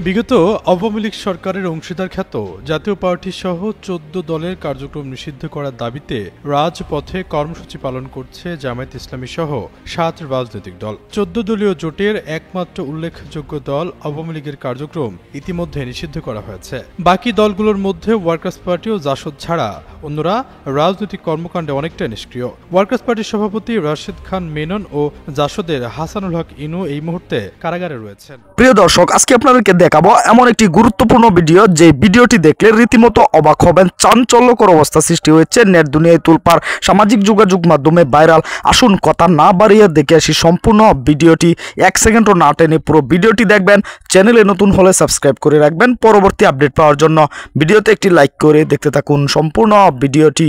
বিগত আওয়ামী লীগ সরকারের অংশীদার খ্যাত জাতীয় পার্টি সহ ১৪ দলের কার্যক্রম নিষিদ্ধ করার দাবিতে রাজপথে কর্মসূচি পালন করছে জামায়াতে ইসলামী সহ ৭ রাজনৈতিক দল। ১৪ দলীয় জোটের একমাত্র উল্লেখযোগ্য দল আওয়ামী লীগের কার্যক্রম ইতিমধ্যে নিষিদ্ধ করা হয়েছে। বাকি দলগুলোর মধ্যে ওয়ার্কার্স পার্টি ও জাসদ ছাড়া অন্যরা রাজনৈতিক কর্মকাণ্ডে অনেকটাই নিষ্ক্রিয়। ওয়ার্কার্স পার্টির সভাপতি রাশেদ খান মেনন ও জাসদের হাসানুল হক ইনু এই মুহূর্তে কারাগারে রয়েছেন। প্রিয় দর্শক, আজকে আপনাদেরকে দেখাবো এমন একটি গুরুত্বপূর্ণ ভিডিও, যে ভিডিওটি দেখলে রীতিমতো অবাক হবেন। চাঞ্চল্যকর অবস্থা সৃষ্টি হয়েছে নেট দুনিয়ায় তুলপাড়, সামাজিক যোগাযোগ মাধ্যমে ভাইরাল। আসুন কথা না বাড়িয়ে দেখে আসি সম্পূর্ণ ভিডিওটি। 1 সেকেন্ডও না টেনে পুরো ভিডিওটি দেখবেন। চ্যানেলে নতুন হলে সাবস্ক্রাইব করে রাখবেন পরবর্তী আপডেট পাওয়ার জন্য। ভিডিওতে একটি লাইক করে দেখতে থাকুন সম্পূর্ণ ভিডিওটি।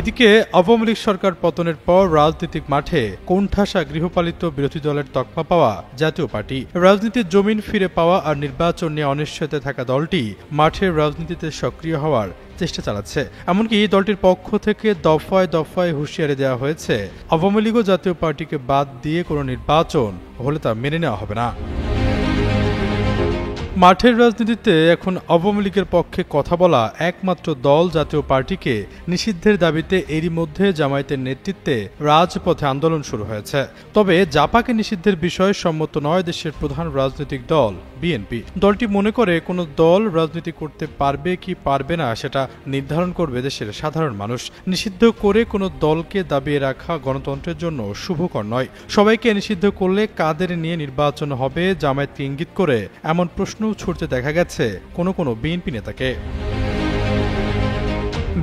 এদিকে আওয়ামী লীগ সরকার পতনের পর রাজনৈতিক মাঠে কোণঠাসা গৃহপালিত বিরোধী দলের তকমা পাওয়া জাতীয় পার্টি, রাজনীতির জমিন ফিরে পাওয়া আর নির্বাচন নিয়ে অনিশ্চয়তায় থাকা দলটি মাঠের রাজনীতিতে সক্রিয় হওয়ার চেষ্টা চালাচ্ছে। এমনকি দলটির পক্ষ থেকে দফায় দফায় হুঁশিয়ারি দেওয়া হয়েছে, আওয়ামী লীগ ও জাতীয় পার্টিকে বাদ দিয়ে কোনো নির্বাচন হলে তা মেনে নেওয়া হবে না। মাঠের রাজনীতিতে এখন আওয়ামী লীগের পক্ষে কথা বলা একমাত্র দল জাতীয় পার্টিকে নিষিদ্ধের দাবিতে এরই মধ্যে জামায়াতের নেতৃত্বে রাজপথে আন্দোলন শুরু হয়েছে। তবে জাপাকে নিষিদ্ধের বিষয়ে সম্মত নয় দেশের প্রধান রাজনৈতিক দল বিএনপি। দলটি মনে করে কোনো দল রাজনীতি করতে পারবে কি পারবে না সেটা নির্ধারণ করবে দেশের সাধারণ মানুষ। নিষিদ্ধ করে কোনো দলকে দাবিয়ে রাখা গণতন্ত্রের জন্য শুভকর নয়। সবাইকে নিষিদ্ধ করলে কাদের নিয়ে নির্বাচন হবে জামায়াতকে ইঙ্গিত করে এমন প্রশ্ন ছুটতে দেখা গেছে কোনো বিএনপি নেতাকে।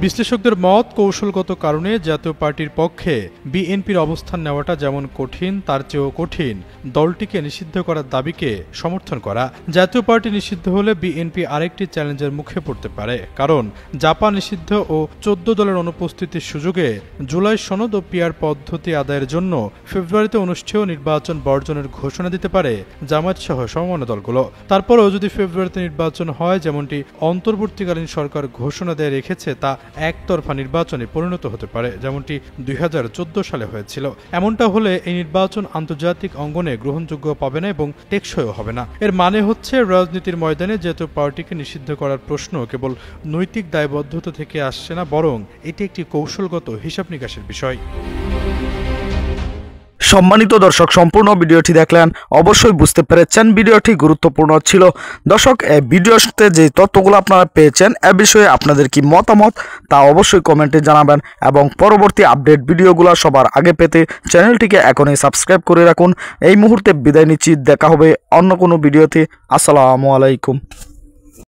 বিশ্লেষকদের মত, কৌশলগত কারণে জাতীয় পার্টির পক্ষে বিএনপির অবস্থান নেওয়াটা যেমন কঠিন তার চেয়েও কঠিন দলটিকে নিষিদ্ধ করার দাবিকে সমর্থন করা। জাতীয় পার্টি নিষিদ্ধ হলে বিএনপি আরেকটি চ্যালেঞ্জের মুখে পড়তে পারে, কারণ জাপান নিষিদ্ধ ও ১৪ দলের অনুপস্থিতির সুযোগে জুলাই সনদ ও পিআর পদ্ধতি আদায়ের জন্য ফেব্রুয়ারিতে অনুষ্ঠেয় নির্বাচন বর্জনের ঘোষণা দিতে পারে জামায়াত সহ সমমনা দলগুলো। তারপরেও যদি ফেব্রুয়ারিতে নির্বাচন হয়, যেমনটি অন্তর্বর্তীকালীন সরকার ঘোষণা দিয়ে রেখেছে, তা একতরফা নির্বাচনে পরিণত হতে পারে, যেমনটি ২০১৪ সালে হয়েছিল। এমনটা হলে এই নির্বাচন আন্তর্জাতিক অঙ্গনে গ্রহণযোগ্য পাবে না এবং টেকসইও হবে না। এর মানে হচ্ছে রাজনীতির ময়দানে জাতীয় পার্টিকে নিষিদ্ধ করার প্রশ্ন কেবল নৈতিক দায়বদ্ধতা থেকে আসছে না, বরং এটি একটি কৌশলগত হিসাব নিকাশের বিষয়। সম্মানিত দর্শক, সম্পূর্ণ ভিডিওটি দেখলেন, অবশ্যই বুঝতে পেরেছেন ভিডিওটি গুরুত্বপূর্ণ ছিল। দর্শক, এই ভিডিওতে যে তথ্যগুলো আপনারা পেয়েছেন এ বিষয়ে আপনাদের কি মতামত তা অবশ্যই কমেন্টে জানাবেন, এবং পরবর্তী আপডেট ভিডিওগুলো সবার আগে পেতে চ্যানেলটিকে এখনই সাবস্ক্রাইব করে রাখুন। এই মুহূর্তে বিদায় নিচ্ছি, দেখা হবে অন্য কোনো ভিডিওতে। আসসালামু আলাইকুম।